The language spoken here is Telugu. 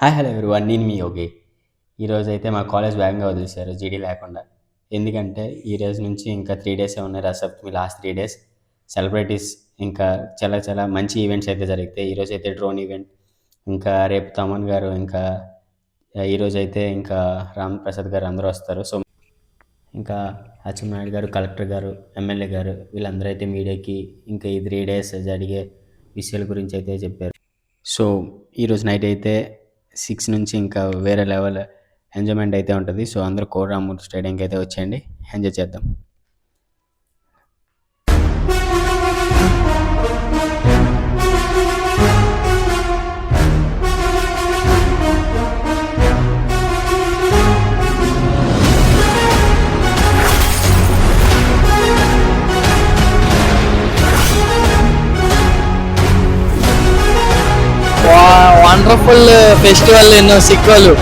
హాయ్ హలో ఎవ్రీవన్, నేను మీ యోగి. ఈరోజైతే మా కాలేజ్ వేగంగా వదిలేశారు జీడీ లేకుండా. ఎందుకంటే ఈ రోజు నుంచి ఇంకా 3 డేసే ఉన్నాయి రథసప్తమి, లాస్ట్ 3 డేస్. సెలబ్రిటీస్ ఇంకా చాలా చాలా మంచి ఈవెంట్స్ అయితే జరుగుతాయి. ఈరోజైతే డ్రోన్ ఈవెంట్, ఇంకా రేపు తమన్ గారు, ఇంకా ఈరోజైతే ఇంకా రామ్ ప్రసాద్ గారు అందరూ వస్తారు. సో ఇంకా అచ్చెన్నాయుడు గారు, కలెక్టర్ గారు, ఎమ్మెల్యే గారు వీళ్ళందరూ అయితే మీడియాకి ఇంకా ఈ 3 డేస్ జరిగే విషయాల గురించి అయితే చెప్పారు. సో ఈరోజు నైట్ అయితే 6 నుంచి ఇంకా వేరే లెవెల్ ఎంజాయ్‌మెంట్ అయితే ఉంటది. సో అందరూ కోటరామూర్ స్టేడియంకి అయితే వచ్చేయండి. ఎంజాయ్ చేద్దాం. వండర్ఫుల్ ఫెస్టివల్ ఎన్నో సిక్కోలు